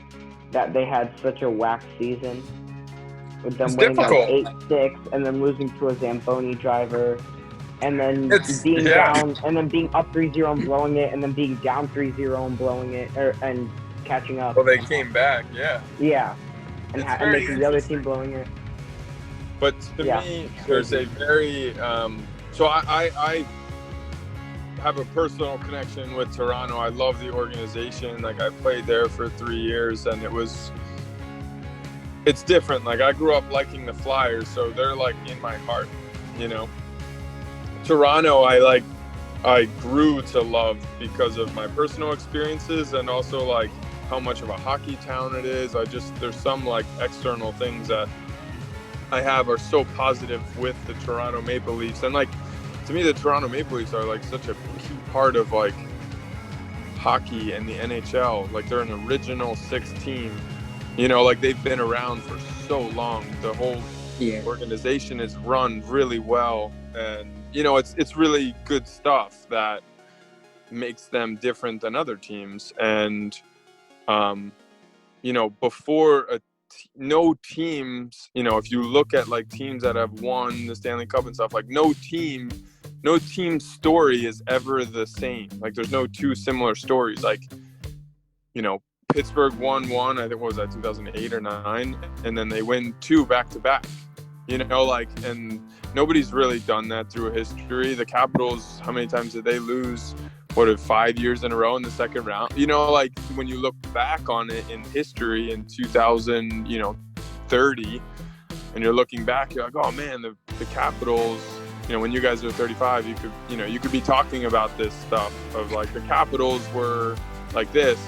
that they had such a whack season, with them winning 8-6 and then losing to a Zamboni driver, and then being down, and then being up 3-0 and blowing it, and then being down 3-0 and blowing it, and catching up. Well, they came back, and making the other team blowing it. But to me, there's a very so have a personal connection with Toronto. I love the organization. Like, I played there for 3 years, and it's different. Like, I grew up liking the Flyers, so they're like in my heart, you know. Toronto, I grew to love because of my personal experiences, and also like how much of a hockey town it is. There's some like external things that I have are so positive with the Toronto Maple Leafs. And like, to me, the Toronto Maple Leafs are like such a key part of like hockey and the NHL. Like, they're an original 6 team, you know, like they've been around for so long. The whole organization is run really well, and you know, it's really good stuff that makes them different than other teams. And you know, before no teams, you know, if you look at like teams that have won the Stanley Cup and stuff, like no team story is ever the same. Like, there's no two similar stories. Like, you know, Pittsburgh won one, I think, what was that, 2008 or 9, and then they win 2 back-to-back. You know, like, and nobody's really done that through history. The Capitals, how many times did they lose? 5 years in a row in the second round? You know, like, when you look back on it in history in 2030, and you're looking back, you're like, oh man, the Capitals, you know, when you guys are 35, you could be talking about this stuff of like, the Capitals were like this.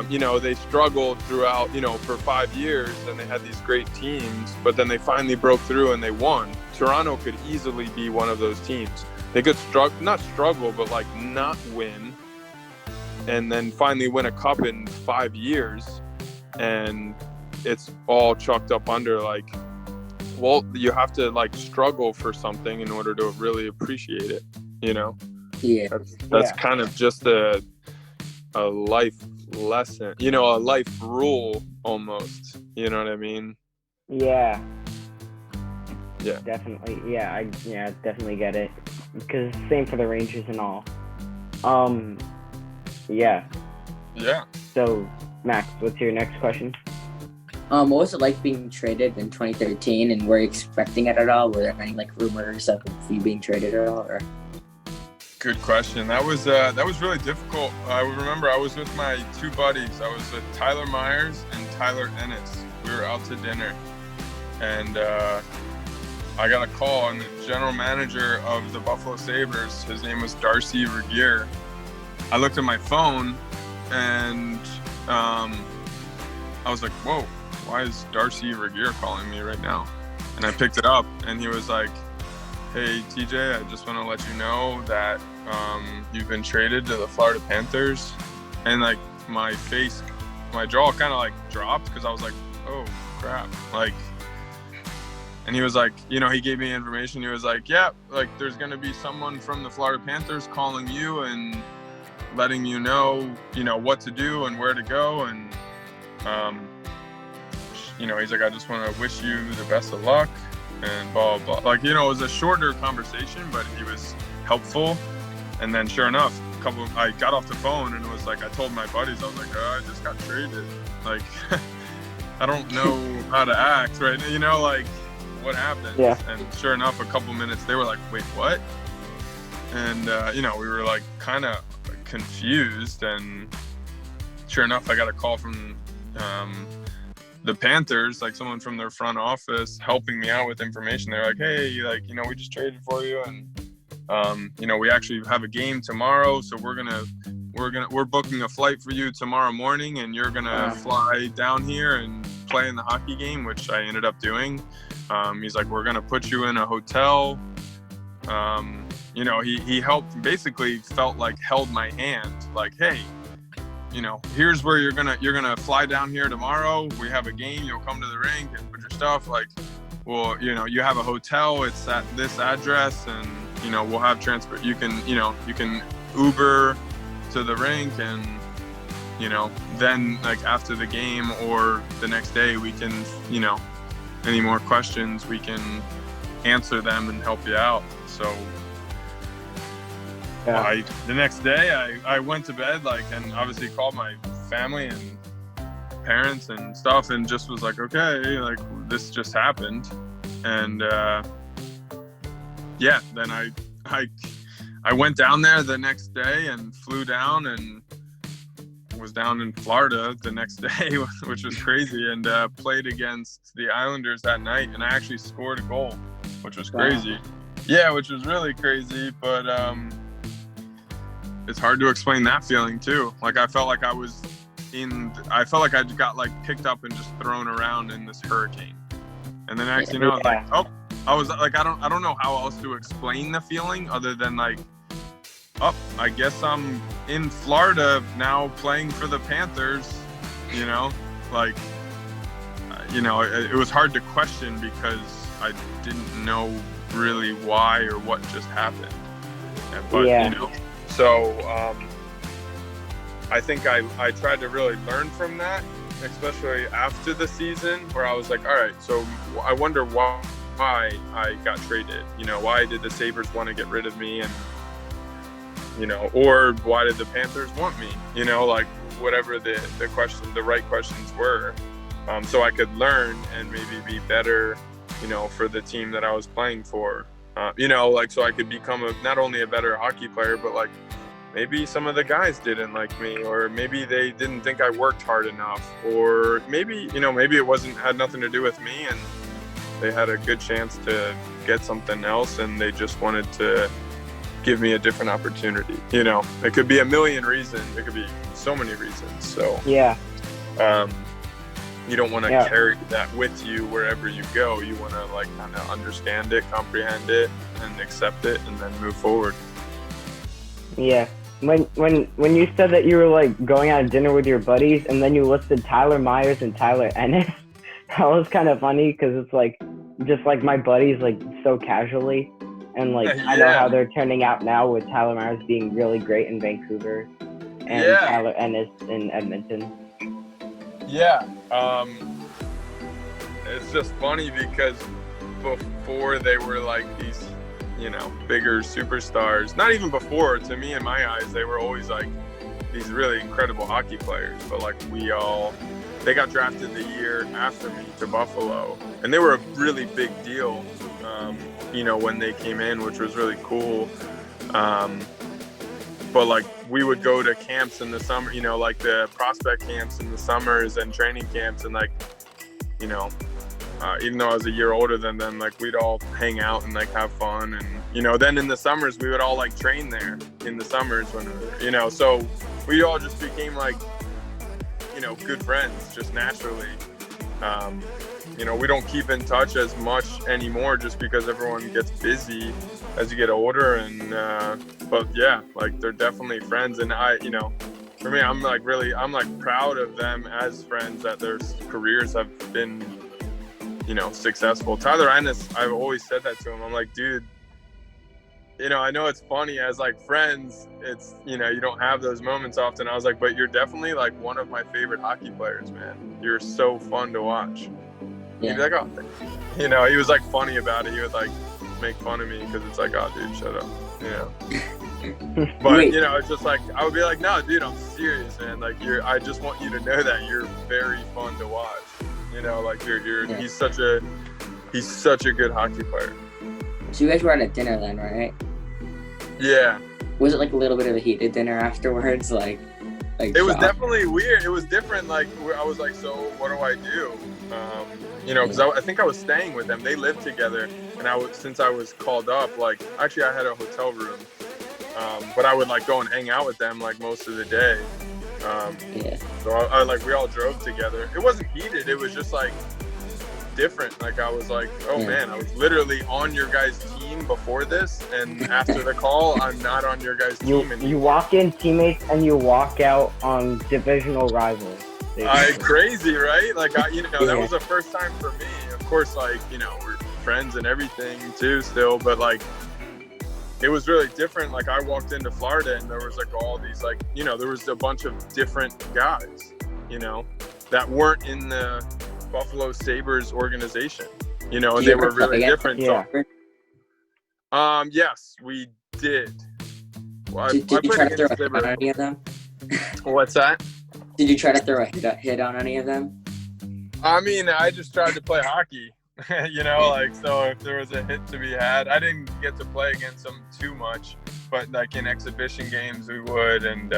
You know, they struggled throughout, you know, for 5 years, and they had these great teams, but then they finally broke through and they won. Toronto could easily be one of those teams. They could not struggle, but like not win, and then finally win a cup in 5 years, and it's all chalked up under like, well, you have to like struggle for something in order to really appreciate it, you know? Yeah. That's kind of just a life lesson, you know, a life rule almost, you know what I mean? Yeah. Yeah. Definitely. Yeah, I definitely get it. Because same for the Rangers and all. Yeah. Yeah. So, Max, what's your next question? What was it like being traded in 2013, and were you expecting it at all? Were there any like rumors of you being traded at all? Or? Good question. That was really difficult. I remember I was with my 2 buddies. I was with Tyler Myers and Tyler Ennis. We were out to dinner, and I got a call, and the general manager of the Buffalo Sabres, his name was Darcy Regier. I looked at my phone, and I was like, whoa, why is Darcy Regier calling me right now? And I picked it up, and he was like, hey, TJ, I just want to let you know that you've been traded to the Florida Panthers. And like, my jaw kind of like dropped, because I was like, oh crap. Like, and he was like, you know, he gave me information. He was like, yeah, like, there's going to be someone from the Florida Panthers calling you and letting you know, what to do and where to go. And, you know, he's like, I just want to wish you the best of luck and blah, blah, blah. Like, you know, it was a shorter conversation, but he was helpful. And then sure enough, I got off the phone, and it was like, I told my buddies, I was like, oh, I just got traded. Like, I don't know how to act, right? You know, like, what happened? Yeah. And sure enough, a couple minutes, they were like, wait, what? And, you know, we were like kind of confused. And sure enough, I got a call from the Panthers, like someone from their front office helping me out with information. They're like, hey, like, you know, we just traded for you, and you know, we actually have a game tomorrow, so we're booking a flight for you tomorrow morning, and you're gonna fly down here and play in the hockey game, which I ended up doing. He's like, we're gonna put you in a hotel. You know, he helped, basically held my hand, like, hey, you know, here's where you're gonna fly down here tomorrow. We have a game. You'll come to the rink and put your stuff. Like, well, you know, you have a hotel. It's at this address, and you know, we'll have transport. You can Uber to the rink, and you know, then like after the game or the next day, we can, you know, any more questions, we can answer them and help you out. So. Yeah. The next day, I went to bed, like, and obviously called my family and parents and stuff, and just was like, okay, like, this just happened. And yeah, then I I went down there the next day and flew down and was down in Florida the next day, which was crazy, and played against the Islanders that night, and I actually scored a goal, which was crazy. Wow. Yeah, which was really crazy, but it's hard to explain that feeling too. Like I felt like I got like picked up and just thrown around in this hurricane. And then next, I was like, oh, I was like, I don't know how else to explain the feeling other than like, oh, I guess I'm in Florida now playing for the Panthers, like, it was hard to question because I didn't know really why or what just happened. But, so I think I tried to really learn from that, especially after the season, where I was like, all right, so I wonder why I got traded. Why did the Sabres want to get rid of me? And, or why did the Panthers want me? Like whatever the right questions were, so I could learn and maybe be better, for the team that I was playing for. Like so I could become not only a better hockey player, but like maybe some of the guys didn't like me, or maybe they didn't think I worked hard enough, or maybe it had nothing to do with me and they had a good chance to get something else and they just wanted to give me a different opportunity. It could be a million reasons. It could be so many reasons. So yeah, you don't want to carry that with you wherever you go. You want to like kind of understand it, comprehend it, and accept it, and then move forward. Yeah. When you said that you were like going out to dinner with your buddies and then you listed Tyler Myers and Tyler Ennis, that was kind of funny because it's like just like my buddies like so casually, and like I know how they're turning out now with Tyler Myers being really great in Vancouver and Tyler Ennis in Edmonton. Yeah, it's just funny because before they were like these, bigger superstars. Not even before, to me, in my eyes, they were always like these really incredible hockey players. But like they got drafted the year after me to Buffalo, and they were a really big deal, when they came in, which was really cool. But like we would go to camps in the summer, like the prospect camps in the summers and training camps, and like, even though I was a year older than them, like we'd all hang out and like have fun, and then in the summers we would all like train there in the summers when so we all just became like good friends just naturally. We don't keep in touch as much anymore just because everyone gets busy as you get older, and but yeah, like they're definitely friends, and for me, I'm like proud of them as friends that their careers have been successful. Tyler Ennis, I've always said that to him. I'm like, dude, I know it's funny as like friends, it's you don't have those moments often. I was like, but you're definitely like one of my favorite hockey players, man. You're so fun to watch. Yeah. He'd be like, oh, he was like funny about it. He would like make fun of me because it's like, oh, dude, shut up, But it's just like I would be like, no, dude, I'm serious, man. Like I just want you to know that you're very fun to watch. Like he's such a good hockey player. So you guys were at a dinner then, right? Yeah. Was it like a little bit of a heated dinner afterwards? Like it was definitely weird. It was different. Like I was like, so what do I do? Because I think I was staying with them. They lived together, and since I was called up, like actually I had a hotel room, but I would like go and hang out with them like most of the day. So I like we all drove together. It wasn't heated. It was just like different. Like I was like, oh man, I was literally on your guys' team before this, and after the call, I'm not on your guys' team anymore. You walk in teammates and you walk out on divisional rivals. Crazy, right? Like that was the first time for me. Of course, like we're friends and everything too still, but like it was really different. Like I walked into Florida and there was like all these like there was a bunch of different guys that weren't in the Buffalo Sabres organization, and they were really different. Yeah. So, yes, we did. Well, did you try to throw a hit on any of them? What's that? Did you try to throw a hit on any of them? I mean, I just tried to play hockey. Like, so if there was a hit to be had, I didn't get to play against them too much, but like in exhibition games we would, and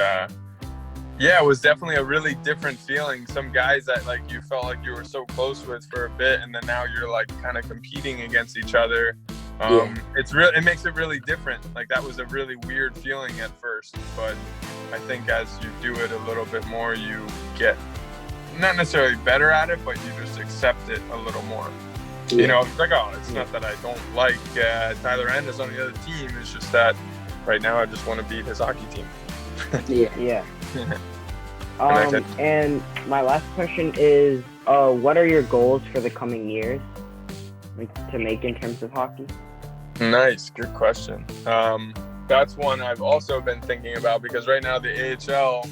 it was definitely a really different feeling. Some guys that like you felt like you were so close with for a bit, and then now you're like kind of competing against each other. It makes it really different. Like, that was a really weird feeling at first, but I think as you do it a little bit more, you get not necessarily better at it, but you just accept it a little more. It's like, it's not that I don't like Tyler Ennis on the other team. It's just that right now I just want to beat his hockey team. Yeah. And my last question is, what are your goals for the coming years, like, to make in terms of hockey? Nice, good question. That's one I've also been thinking about, because right now the AHL,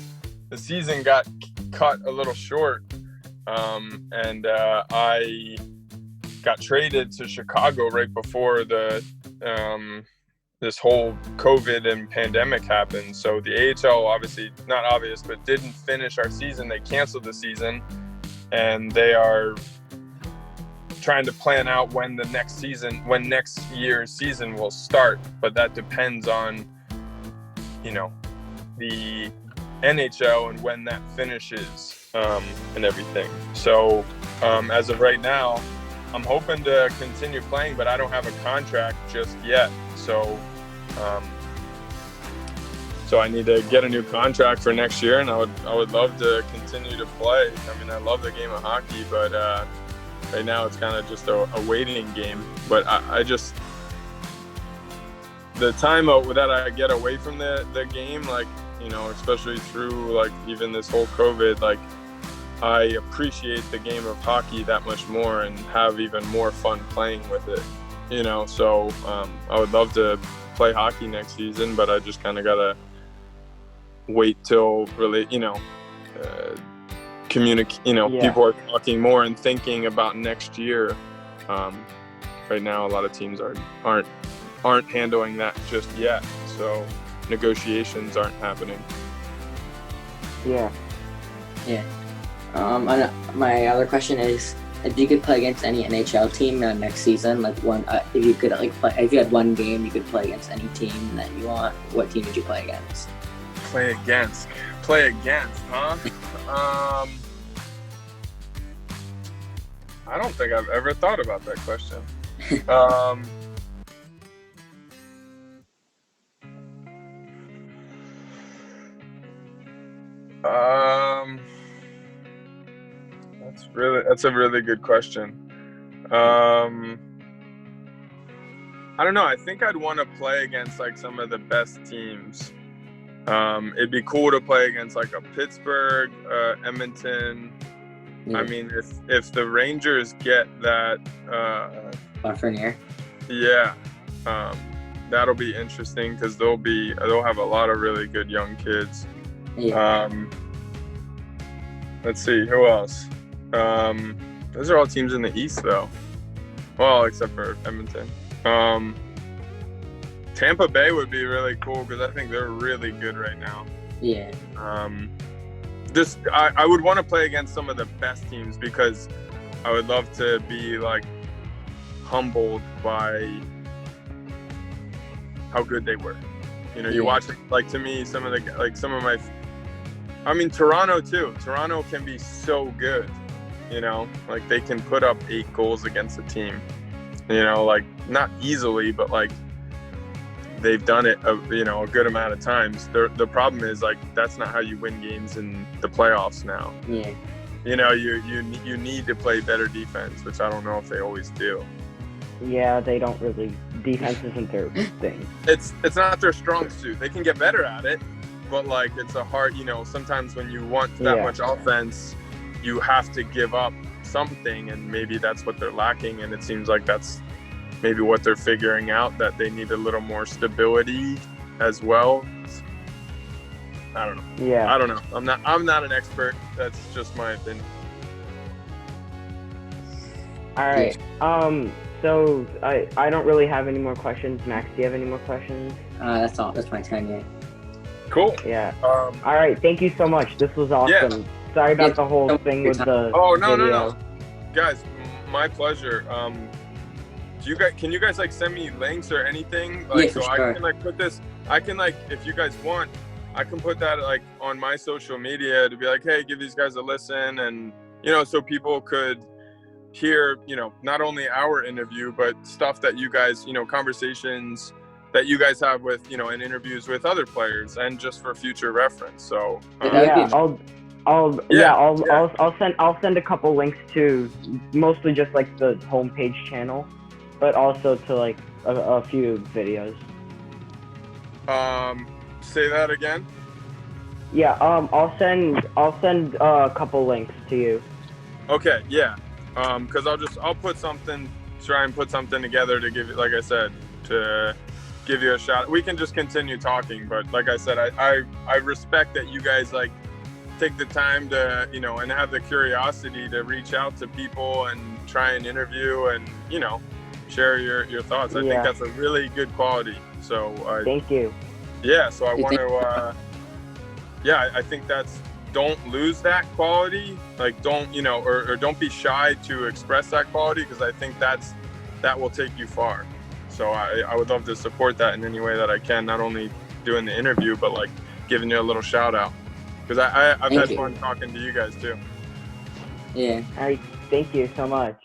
the season got cut a little short, and I got traded to Chicago right before the this whole COVID and pandemic happened. So the AHL, obviously not obvious, but didn't finish our season. They canceled the season, and they are trying to plan out when next year's season will start. But that depends on, the NHL and when that finishes, and everything. So as of right now, I'm hoping to continue playing, but I don't have a contract just yet. So I need to get a new contract for next year, and I would love to continue to play. I mean, I love the game of hockey, but right now it's kind of just a waiting game. But I just, the time that I get away from the game, like, especially through like even this whole COVID, like, I appreciate the game of hockey that much more and have even more fun playing with it, so I would love to play hockey next season, but I just kind of gotta wait till really, communicate, people are talking more and thinking about next year. Right now a lot of teams aren't handling that just yet, so negotiations aren't happening. My other question is, if you could play against any NHL team next season, like if you could if you had one game you could play against any team that you want, what team would you play against? Play against, huh? I don't think I've ever thought about that question. That's a really good question. I don't know. I think I'd want to play against like some of the best teams. It'd be cool to play against like a Pittsburgh, Edmonton. Yeah. I mean, if the Rangers get that Lafreniere. Yeah, that'll be interesting because they'll have a lot of really good young kids. Yeah. Let's see, who else? Those are all teams in the East, though. Well, except for Edmonton. Tampa Bay would be really cool because I think they're really good right now. Yeah. I would want to play against some of the best teams because I would love to be like humbled by how good they were. You watch, like, to me, Toronto too. Toronto can be so good. Like, they can put up 8 goals against a team. Like, not easily, but like they've done it a good amount of times. The problem is, like, that's not how you win games in the playoffs now. Yeah. You need to play better defense, which I don't know if they always do. Yeah, they don't really. Defense isn't their thing. It's not their strong suit. They can get better at it, but like, it's a hard, sometimes when you want that much offense, you have to give up something, and maybe that's what they're lacking, and it seems like that's maybe what they're figuring out, that they need a little more stability as well. I don't know. Yeah. I don't know. I'm not an expert. That's just my opinion. All right. So I don't really have any more questions. Max, do you have any more questions? That's all. That's my time, yeah. Cool. Yeah. All right. Thank you so much. This was awesome. Yeah. Sorry about the whole thing with the no. Guys, my pleasure. Can you guys like send me links or anything? Yeah, Like, for so I sure. can like put this. I can like, if you guys want, I can put that like on my social media to be like, hey, give these guys a listen, and so people could hear, not only our interview, but stuff that you guys, conversations that you guys have with, in interviews with other players, and just for future reference. So Yeah, I'll send a couple links to mostly just like the homepage channel, but also to like a few videos. Say that again. Yeah, I'll send a couple links to you. Okay, yeah. Because I'll try and put something together to give you, like I said, to give you a shot. We can just continue talking, but like I said, I respect that you guys like take the time to, and have the curiosity to reach out to people and try and interview and, share your thoughts. I think that's a really good quality. So thank you. Yeah, so I want to, I think don't lose that quality. Like, don't, or don't be shy to express that quality, because I think that will take you far. So I would love to support that in any way that I can, not only doing the interview, but like giving you a little shout out, because I've had fun talking to you guys too. Yeah. All right, thank you so much.